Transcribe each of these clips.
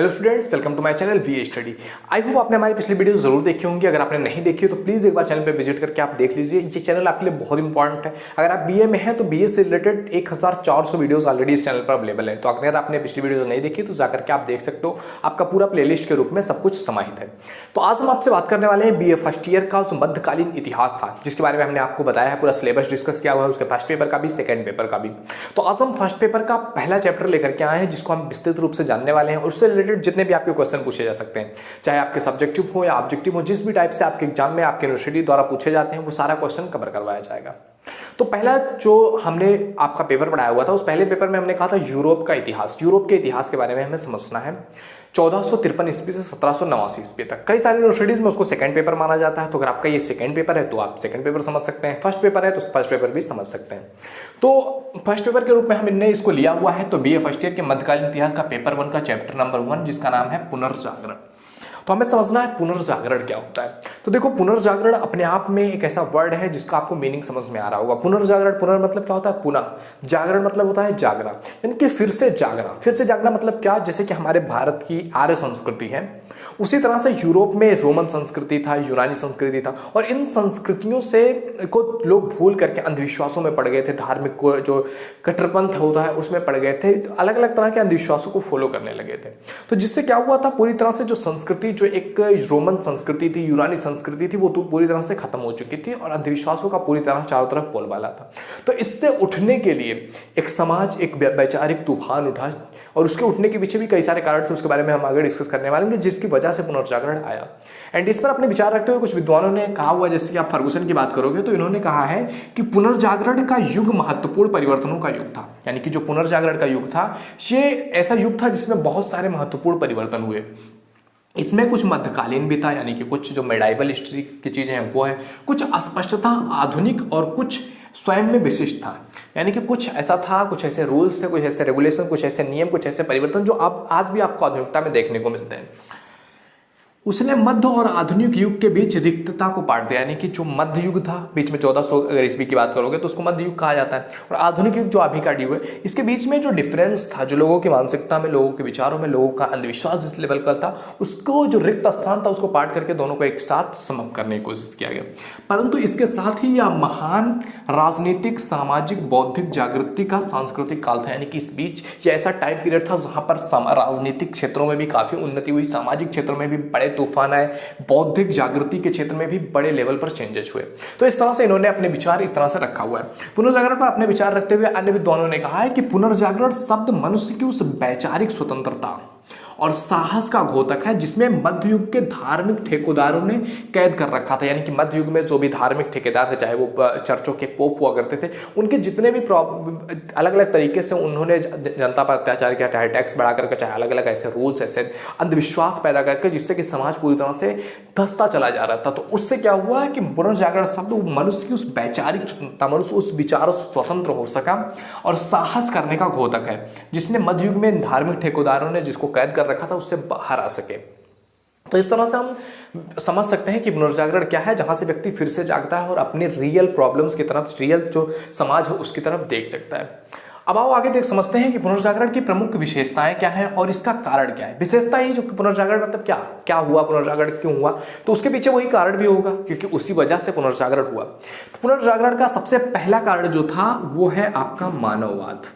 Hello students, welcome to my channel we study. I hope आपने हमारी पिछली video जरूर देखी होंगी। अगर आपने नहीं देखी हो तो प्लीज़ एक बार चैनल पे विजिट करके आप देख लीजिए। ये चैनल आपके लिए बहुत इंपॉर्टेंट है। अगर आप बीए में हैं तो बीए से रिलेटेड 1400 वीडियोस ऑलरेडी इस चैनल पर अवेलेबल है। तो अगर आपने पिछली वीडियो नहीं देखी तो जाकर के आप देख सकते हो। आपका पूरा प्लेलिस्ट के रूप में सब कुछ समाहित है। तो आज हम आपसे बात करने वाले हैं बीए फर्स्ट ईयर का जो मध्यकालीन इतिहास था, जिसके बारे में हमने आपको बताया है, पूरा सिलेबस डिस्कस किया हुआ है, उसके फर्स्ट पेपर का भी, सेकंड पेपर का भी। तो आज हम फर्स्ट पेपर का पहला चैप्टर लेकर के आए हैं, जिसको हम विस्तृत रूप से जानने वाले हैं। और उससे रिलेटेड जितने भी आपके क्वेश्चन पूछे जा सकते हैं, चाहे आपके सब्जेक्टिव हो या ऑब्जेक्टिव हो, जिस भी टाइप से आपके एग्जाम में आपके यूनिवर्सिटी द्वारा पूछे जाते हैं, वो सारा क्वेश्चन कवर करवाया जाएगा। तो पहला जो हमने आपका पेपर पढ़ाया हुआ था, उस पहले पेपर में हमने कहा था यूरोप का इतिहास। यूरोप के इतिहास के बारे में हमें समझना है 1453 ईस्वी से 1789 ईस्वी तक। कई सारी यूनिवर्सिटीज में उसको सेकंड पेपर माना जाता है। तो अगर आपका ये सेकंड पेपर है तो आप सेकंड पेपर समझ सकते हैं, फर्स्ट पेपर है तो फर्स्ट पेपर भी समझ सकते हैं। तो फर्स्ट पेपर के रूप में हमने इसको लिया हुआ है। तो बीए फर्स्ट ईयर के मध्यकालीन इतिहास का पेपर 1 का चैप्टर नंबर 1, जिसका नाम है पुनर्जागरण। तो हमें समझना है पुनर्जागरण क्या होता है। तो देखो, पुनर्जागरण अपने आप में एक ऐसा वर्ड है जिसका आपको मीनिंग समझ में आ रहा होगा। पुनर्जागरण, पुनर् मतलब क्या होता है? पुनः। जागरण मतलब होता है जागना, यानी कि फिर से जागना। फिर से जागना मतलब क्या? जैसे कि हमारे भारत की आर्य संस्कृति है, उसी तरह से यूरोप में रोमन संस्कृति था, यूनानी संस्कृति था, और इन संस्कृतियों से को लोग भूल करके अंधविश्वासों में पड़ गए थे। धार्मिक जो कट्टरपंथ होता है उसमें पड़ गए थे, अलग अलग तरह के अंधविश्वासों को फॉलो करने लगे थे। तो जिससे क्या हुआ था, पूरी तरह से जो संस्कृति, जो एक रोमन संस्कृति थी, यूनानी संस्कृति थी, वो तो पूरी तरह से खत्म हो चुकी थी और अंधविश्वासों का पूरी तरह चारों तरफ बोलबाला था। तो इससे उठने के लिए एक समाज, एक वैचारिक तूफान उठा, और उसके उठने के पीछे भी कई सारे कारण थे। उसके बारे में हम आगे डिस्कस करने वाले हैं, जिसकी वजह से पुनर्जागरण आया। एंड इस पर अपने विचार रखते हुए कुछ विद्वानों ने कहा हुआ, जैसे कि आप फर्गुसन की बात करोगे तो इन्होंने कहा है कि पुनर्जागरण का युग महत्वपूर्ण परिवर्तनों का युग था। यानी कि जो पुनर्जागरण का युग था, ये ऐसा युग था जिसमें बहुत सारे महत्वपूर्ण परिवर्तन हुए। इसमें कुछ मध्यकालीन भी था, यानी कि कुछ जो मेडाइवल हिस्ट्री की चीज़ें हैं वो है, कुछ अस्पष्टता, आधुनिक, और कुछ स्वयं में विशिष्ट था। यानी कि कुछ ऐसा था, कुछ ऐसे रूल्स थे, कुछ ऐसे रेगुलेशन, कुछ ऐसे नियम, कुछ ऐसे परिवर्तन जो अब आज भी आपको आधुनिकता में देखने को मिलते हैं। उसने मध्य और आधुनिक युग के बीच रिक्तता को पाट दिया। यानी कि जो मध्य युग था, बीच में 1400 अगर ईस्वी की बात करोगे तो उसको मध्य युग कहा जाता है, और आधुनिक युग जो अभी का युग है, इसके बीच में जो डिफरेंस था, जो लोगों की मानसिकता में, लोगों के विचारों में, लोगों का अंधविश्वास जिस लेवल का था, उसको जो रिक्त स्थान था उसको पाट करके दोनों को एक साथ समाप्त करने की कोशिश किया गया। परंतु इसके साथ ही यह महान राजनीतिक, सामाजिक, बौद्धिक जागृति का सांस्कृतिक काल था। यानी कि इस बीच ये ऐसा टाइम पीरियड था जहाँ पर राजनीतिक क्षेत्रों में भी काफी उन्नति हुई, सामाजिक क्षेत्रों में भी बड़े तूफान आए, बौद्धिक जागृति के क्षेत्र में भी बड़े लेवल पर चेंजेस हुए। तो इस तरह से इन्होंने अपने विचार इस तरह से रखा हुआ है। पुनर्जागरण पर अपने विचार रखते हुए अन्य विद्वानों ने कहा है कि पुनर्जागरण शब्द मनुष्य की उस वैचारिक स्वतंत्रता और साहस का घोतक है जिसमें मध्य युग के धार्मिक ठेकेदारों ने कैद कर रखा था। यानी कि मध्य युग में जो भी धार्मिक ठेकेदार थे, चाहे वो चर्चों के पोप हुआ करते थे, उनके जितने भी अलग अलग तरीके से उन्होंने जनता पर अत्याचार किया, चाहे टैक्स बढ़ा करके, चाहे अलग अलग ऐसे रूल्स, ऐसे अंधविश्वास पैदा करके, जिससे कि समाज पूरी तरह से धंसता चला जा रहा था। तो उससे क्या हुआ कि पुनर्जागरण शब्द मनुष्य की उस वैचारिक स्वतंत्रता, मनुष्य उस विचारों से स्वतंत्र हो सका और साहस करने का घोतक है, जिसने मध्य युग में धार्मिक ठेकेदारों ने जिसको कैद कर रखा था उससे बाहर आ सके। तो इस तरह से हम समझ सकते हैं कि पुनर्जागरण क्या है, जहां से व्यक्ति फिर से जागता है और अपने रियल प्रॉब्लम्स की तरफ, रियल जो समाज है उसकी तरफ देख सकता है। अब आओ आगे देख समझते हैं कि पुनर्जागरण की प्रमुख विशेषताएं क्या हैं और इसका कारण क्या है। विशेषता ही जो पुनर्जागरण मतलब क्या क्या हुआ, पुनर्जागरण क्यों हुआ, तो उसके पीछे वही कारण भी होगा, क्योंकि उसी वजह से पुनर्जागरण हुआ। तो पुनर्जागरण का सबसे पहला कारण जो था वो है आपका मानववाद।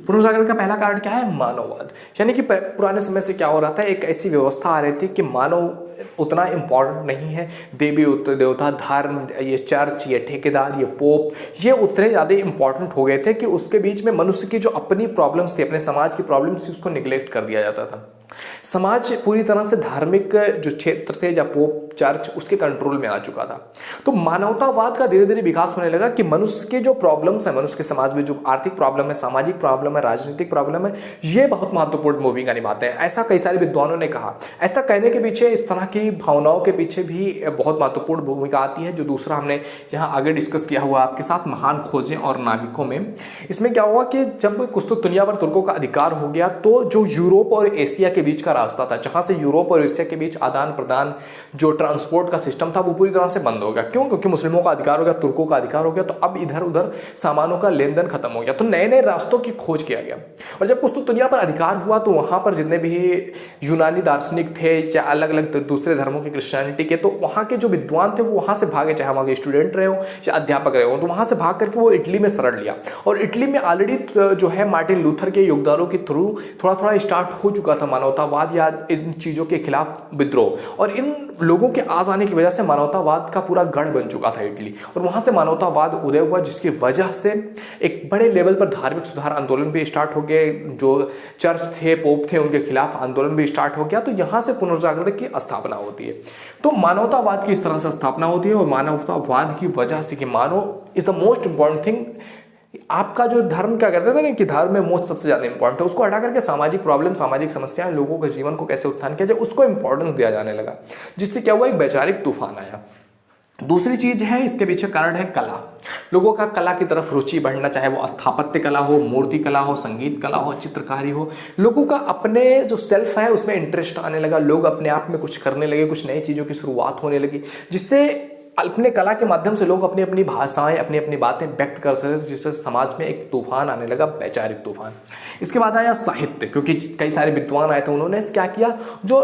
पुनर्जागरण का पहला कारण क्या है? मानववाद। यानी कि पुराने समय से क्या हो रहा था, एक ऐसी व्यवस्था आ रही थी कि मानव उतना इम्पोर्टेंट नहीं है, देवी देवता, धर्म, ये चर्च, ये ठेकेदार, ये पोप, ये उतने ज़्यादा इंपॉर्टेंट हो गए थे कि उसके बीच में मनुष्य की जो अपनी प्रॉब्लम्स थी, अपने समाज की प्रॉब्लम्स थी, उसको निगलेक्ट कर दिया जाता था। समाज पूरी तरह से धार्मिक जो क्षेत्र थे, या पोप, चर्च, उसके कंट्रोल में आ चुका था। तो मानवतावाद का धीरे धीरे विकास होने लगा कि मनुष्य के जो प्रॉब्लम्स है, मनुष्य के समाज में जो आर्थिक प्रॉब्लम है, सामाजिक प्रॉब्लम है, राजनीतिक प्रॉब्लम है, ये बहुत महत्वपूर्ण भूमिका निभाते हैं। ऐसा कई सारे विद्वानों ने कहा। ऐसा कहने के पीछे, इस तरह की भावनाओं के पीछे भी बहुत महत्वपूर्ण भूमिका आती है। जो दूसरा हमने यहाँ आगे डिस्कस किया हुआ आपके साथ, महान खोजें और नाविकों में, इसमें क्या हुआ कि जब कुछ तो दुनिया पर तुर्कों का अधिकार हो गया, तो जो यूरोप और एशिया के बीच का का रास्ता था, जहाँ से यूरोप और एशिया के बीच आदान प्रदान जो ट्रांसपोर्ट का सिस्टम था वो पूरी तरह से बंद हो गया। क्यों? क्योंकि मुस्लिमों का अधिकार हो गया, तुर्कों का अधिकार हो गया, तो अब इधर उधर सामानों का लेन देन खत्म हो गया, तो नए नए रास्तों की खोज किया गया। और जब कुछ तो दुनिया पर अधिकार हुआ तो वहाँ पर जितने भी यूनानी दार्शनिक थे या अलग अलग दूसरे धर्मों के, क्रिश्चियनिटी के, तो वहाँ के जो विद्वान थे वो वहाँ से भागे, चाहे वहाँ के स्टूडेंट रहे हो या अध्यापक रहे हो, तो वहाँ से भाग करके वो इटली में शरण लिया। और इटली में ऑलरेडी जो है मार्टिन लूथर के योगदानों के थ्रू थोड़ा थोड़ा स्टार्ट हो चुका था मानवतावाद या इन चीज़ों के खिलाफ विद्रोह, और इन लोगों के आ जाने की वजह से मानवतावाद का पूरा गढ़ बन चुका था इटली, और वहाँ से मानवतावाद उदय हुआ, जिसकी वजह से एक बड़े लेवल पर धार्मिक सुधार आंदोलन भी स्टार्ट हो गए, जो चर्च थे, पोप थे, उनके खिलाफ आंदोलन भी स्टार्ट हो गया। तो यहाँ से पुनर्जागरण की स्थापना होती है। तो मानवतावाद की इस तरह से स्थापना होती है, और मानवतावाद की वजह से कि मानव is the most important thing. आपका जो धर्म क्या करते थे ना कि धर्म में मोक्ष सबसे ज्यादा इंपॉर्टेंट है, उसको हटा करके सामाजिक प्रॉब्लम, सामाजिक समस्याएं, लोगों के जीवन को कैसे उत्थान किया जाए, उसको इंपॉर्टेंस दिया जाने लगा, जिससे क्या हुआ, एक वैचारिक तूफान आया। दूसरी चीज है, इसके पीछे कारण है कला। लोगों का कला की तरफ रुचि बढ़ना, चाहे वो स्थापत्य कला हो, मूर्ति कला हो, संगीत कला हो, चित्रकारी हो, लोगों का अपने जो सेल्फ है उसमें इंटरेस्ट आने लगा, लोग अपने आप में कुछ करने लगे, कुछ नई चीज़ों की शुरुआत होने लगी, जिससे अपने कला के माध्यम से लोग अपनी अपनी भाषाएं, अपनी अपनी बातें व्यक्त कर सकते थे, जिससे समाज में एक तूफान आने लगा, वैचारिक तूफान। इसके बाद आया साहित्य, क्योंकि कई सारे विद्वान आए थे, उन्होंने क्या किया, जो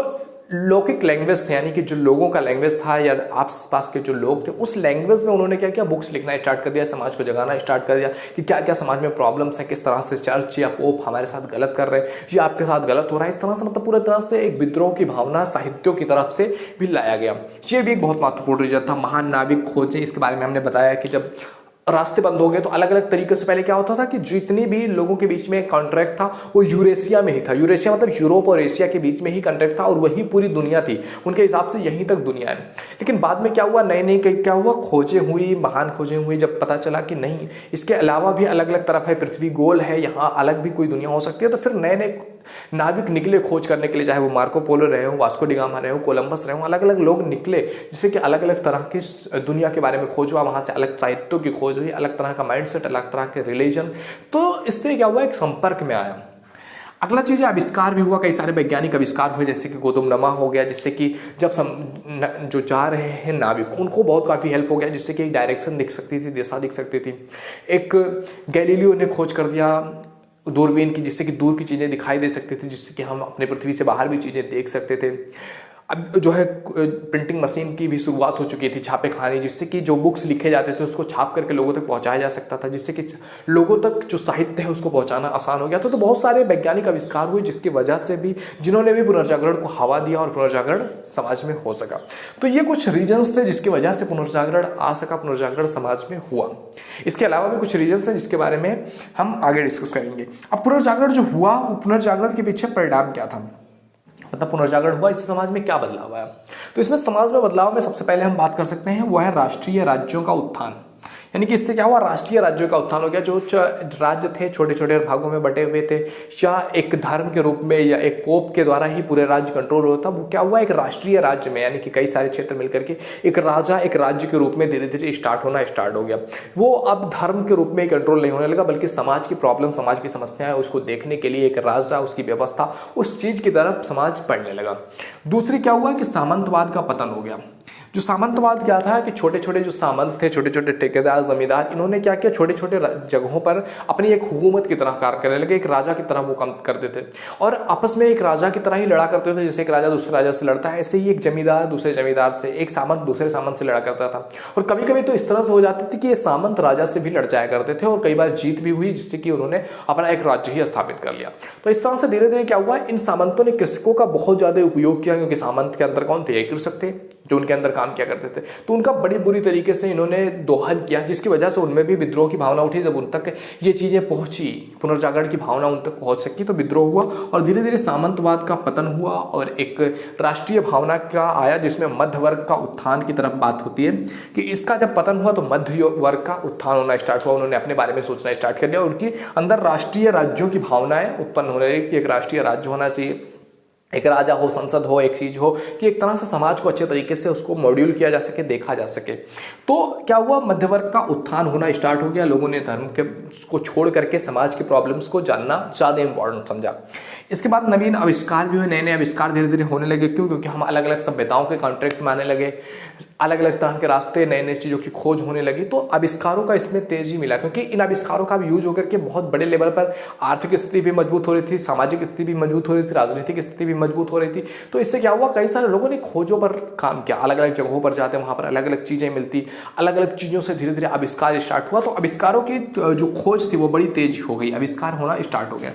लौकिक लैंग्वेज थे, यानी कि जो लोगों का लैंग्वेज था या आस पास के जो लोग थे, उस लैंग्वेज में उन्होंने क्या किया, बुक्स लिखना स्टार्ट कर दिया, समाज को जगाना स्टार्ट कर दिया कि क्या क्या समाज में प्रॉब्लम्स हैं, किस तरह से चर्च या पोप हमारे साथ गलत कर रहे हैं, ये आपके साथ गलत हो रहा है। इस तरह से मतलब पूरी तरह से एक विद्रोह की भावना साहित्यों की तरफ से भी लाया गया। ये भी एक बहुत महत्वपूर्ण रीजन था। महान नाविक खोजें, इसके बारे में हमने बताया कि जब रास्ते बंद हो गए तो अलग अलग तरीके से पहले क्या होता था कि जितनी भी लोगों के बीच में कॉन्ट्रैक्ट था वो यूरेशिया में ही था। यूरेशिया मतलब यूरोप और एशिया के बीच में ही कॉन्ट्रैक्ट था, और वही पूरी दुनिया थी उनके हिसाब से, यहीं तक दुनिया है। लेकिन बाद में क्या हुआ, नई नई क्या हुआ, खोजें हुई, महान खोजें हुई, जब पता चला कि नहीं, इसके अलावा भी अलग अलग तरफ है, पृथ्वी गोल है, यहाँ अलग भी कोई दुनिया हो सकती है, तो फिर नए नए नाविक निकले खोज करने के लिए, चाहे वो मार्को पोलो रहे हो, वास्को डी गामा रहे हो, कोलंबस रहे हो, अलग अलग लोग निकले, जिससे कि अलग अलग तरह की दुनिया के बारे में खोज हुआ, वहाँ से अलग साहित्यों की खोज हुई, अलग तरह का माइंडसेट, अलग तरह के रिलीजन। तो इससे क्या हुआ, एक संपर्क में आया। अगला चीज़ है आविष्कार भी हुआ, कई सारे वैज्ञानिक आविष्कार हुए, जैसे कि गोदुमनमा हो गया, जिससे कि जब जो जा रहे हैं नाविक, उनको बहुत काफ़ी हेल्प हो गया, जिससे कि एक डायरेक्शन दिख सकती थी, दिशा दिख सकती थी। एक गैलीलियो ने खोज कर दिया दूरबीन की, जिससे कि दूर की चीज़ें दिखाई दे सकती थी, जिससे कि हम अपने पृथ्वी से बाहर भी चीज़ें देख सकते थे। अब जो है प्रिंटिंग मशीन की भी शुरुआत हो चुकी थी, छापे खाने, जिससे कि जो बुक्स लिखे जाते थे उसको छाप करके लोगों तक पहुंचाया जा सकता था, जिससे कि लोगों तक जो साहित्य है उसको पहुंचाना आसान हो गया था। तो बहुत सारे वैज्ञानिक आविष्कार हुए, जिसकी वजह से भी, जिन्होंने भी पुनर्जागरण को हवा दिया और पुनर्जागरण समाज में हो सका। तो ये कुछ रीजन्स थे जिसकी वजह से पुनर्जागरण आ सका, पुनर्जागरण समाज में हुआ। इसके अलावा भी कुछ रीजन्स हैं जिसके बारे में हम आगे डिस्कस करेंगे। अब पुनर्जागरण जो हुआ, पुनर्जागरण के पीछे परिणाम क्या था, मतलब पुनर्जागरण हुआ, इससे समाज में क्या बदलाव आया। तो इसमें समाज में बदलाव में सबसे पहले हम बात कर सकते हैं, वो है राष्ट्रीय राज्यों का उत्थान। यानी कि इससे क्या हुआ, राष्ट्रीय राज्यों का उत्थान हो गया। जो राज्य थे छोटे छोटे भागों में बटे हुए थे, या एक धर्म के रूप में या एक पोप के द्वारा ही पूरे राज्य कंट्रोल होता, वो क्या हुआ, एक राष्ट्रीय राज्य में, यानी कि कई सारे क्षेत्र मिलकर के एक राजा एक राज्य के रूप में धीरे धीरे स्टार्ट हो गया। वो अब धर्म के रूप में ही कंट्रोल नहीं होने लगा, बल्कि समाज की प्रॉब्लम, समाज की समस्याएं, उसको देखने के लिए एक राजा, उसकी व्यवस्था, उस चीज़ की तरफ समाज बढ़ने लगा। दूसरी क्या हुआ कि सामंतवाद का पतन हो गया। जो सामंतवाद क्या था कि छोटे छोटे जो सामंत थे, छोटे छोटे ठेकेदार, जमींदार, इन्होंने क्या किया, छोटे छोटे जगहों पर अपनी एक हुकूमत की तरह कार्य करने लगे, एक राजा की तरह वो काम करते थे, और आपस में एक राजा की तरह ही लड़ा करते थे। जैसे एक राजा दूसरे राजा से लड़ता है, ऐसे ही एक जमींदार दूसरे जमींदार से, एक सामंत दूसरे सामंत से लड़ा करता था। और कभी कभी तो इस तरह से हो जाती थी कि ये सामंत राजा से भी लड़ जाया करते थे, और कई बार जीत भी हुई, जिससे कि उन्होंने अपना एक राज्य ही स्थापित कर लिया। तो इस तरह से धीरे धीरे क्या हुआ, इन सामंतों ने कृषकों का बहुत ज़्यादा उपयोग किया, क्योंकि सामंत के अंदर कौन थे, ये कृषक थे जो उनके अंदर काम किया करते थे। तो उनका बड़ी बुरी तरीके से इन्होंने दोहन किया, जिसकी वजह से उनमें भी विद्रोह की भावना उठी। जब उन तक ये चीज़ें पहुंची, पुनर्जागरण की भावना उन तक पहुंच सकी, तो विद्रोह हुआ, और धीरे धीरे सामंतवाद का पतन हुआ, और एक राष्ट्रीय भावना का आया, जिसमें मध्य वर्ग का उत्थान की तरफ बात होती है कि इसका जब पतन हुआ तो मध्य वर्ग का उत्थान होना स्टार्ट हुआ। उन्होंने अपने बारे में सोचना स्टार्ट कर दिया, उनकी अंदर राष्ट्रीय राज्यों की भावनाएं उत्पन्न होने लगी कि एक राष्ट्रीय राज्य होना चाहिए, एक राजा हो, संसद हो, एक चीज़ हो कि एक तरह से समाज को अच्छे तरीके से उसको मॉड्यूल किया जा सके, देखा जा सके। तो क्या हुआ, मध्य वर्ग का उत्थान होना स्टार्ट हो गया। लोगों ने धर्म के को छोड़ करके समाज के प्रॉब्लम्स को जानना ज़्यादा इंपॉर्टेंट समझा। इसके बाद नवीन आविष्कार भी हुए, नए नए आविष्कार धीरे धीरे होने लगे। क्यों? क्योंकि हम अलग अलग सभ्यताओं के कॉन्ट्रैक्ट में आने लगे, अलग अलग तरह के रास्ते, नए नए चीज़ों की खोज होने लगी। तो आविष्कारों का इसमें तेजी मिला, क्योंकि इन आविष्कारों का यूज होकर के बहुत बड़े लेवल पर आर्थिक स्थिति भी मजबूत हो रही थी, सामाजिक स्थिति भी मजबूत हो रही थी, राजनीतिक स्थिति भी मजबूत हो रही थी। तो इससे क्या हुआ, कई सारे लोगों ने खोजों पर काम किया, अलग अलग जगहों पर जाते, वहाँ पर अलग अलग चीज़ें मिलती, अलग अलग चीज़ों से धीरे धीरे आविष्कार स्टार्ट हुआ। तो आविष्कारों की जो खोज थी वो बड़ी तेज हो गई, आविष्कार होना स्टार्ट हो गया।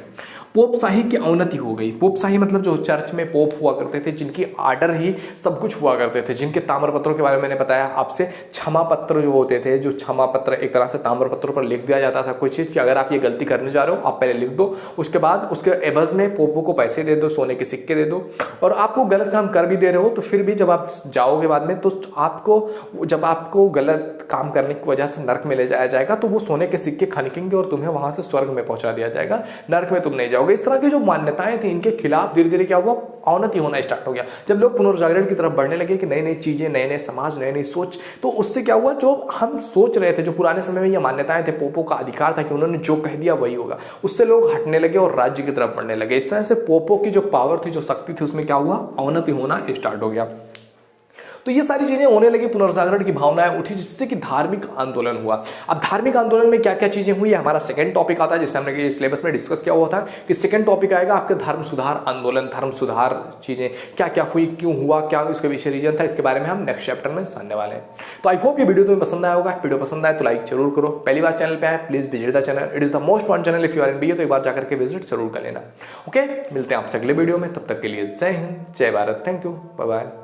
पोप शाही की अवनति हो गई। पोप शाही मतलब जो चर्च में पोप हुआ करते थे, जिनकी आर्डर ही सब कुछ हुआ करते थे, जिनके ताम्रपत्रों के बारे में मैंने बताया आपसे। क्षमा पत्र जो होते थे, जो क्षमा पत्र एक तरह से ताम्रपत्रों पर लिख दिया जाता था कोई चीज़ कि अगर आप ये गलती करने जा रहे हो आप पहले लिख दो, उसके बाद उसके एवज में पोपों को पैसे दे दो, सोने के सिक्के दे दो। और आपको गलत काम कर भी दे रहे हो तो फिर भी जब आप जाओगे बाद में, तो आपको गलत काम करने की वजह से नर्क में ले जाया जाएगा, तो वो सोने के सिक्के खनकेंगे और तुम्हें वहां से स्वर्ग में पहुंचा दिया जाएगा, नर्क में तुम नहीं जाओगे। इस तरह की जो मान्यताएं थी, इनके खिलाफ धीरे धीरे क्या हुआ, अवनति होना स्टार्ट हो गया। जब लोग पुनर्जागरण की तरफ बढ़ने लगे कि नई नई चीजें, नए नए समाज, नई नई सोच, तो उससे क्या हुआ, जो हम सोच रहे थे, जो पुराने समय में ये मान्यताएं थे, पोपों का अधिकार था कि उन्होंने जो कह दिया वही होगा, उससे लोग हटने लगे और राज्य की तरफ बढ़ने लगे। इस तरह से पोपों की जो पावर थी, जो शक्ति थी, उसमें क्या हुआ, अवनति होना स्टार्ट हो गया। तो ये सारी चीजें होने लगी, पुनर्जागरण की भावनाएं उठी, जिससे कि धार्मिक आंदोलन हुआ। अब धार्मिक आंदोलन में क्या क्या चीजें हुई, हमारा सेकंड टॉपिक आता है, जिससे हमने सिलेबस में डिस्कस किया हुआ था कि सेकंड टॉपिक आएगा आपके धर्म सुधार आंदोलन, धर्म सुधार चीजें क्या क्या हुई, क्यों हुआ, क्या इसके पीछे रीजन था, इसके बारे में हम नेक्स्ट चैप्टर में जानने वाले हैं। तो आई होप ये वीडियो तुम्हें पसंद आया होगा। वीडियो पसंद आए तो लाइक जरूर करो। पहली बार चैनल पे आए please visit the channel, it is the most one channel. If you are in BA तो एक बार जाकर के विजिट जरूर कर लेना। ओके, मिलते हैं आपसे अगले वीडियो में, तब तक के लिए जय हिंद, जय Bharat, thank you, bye bye.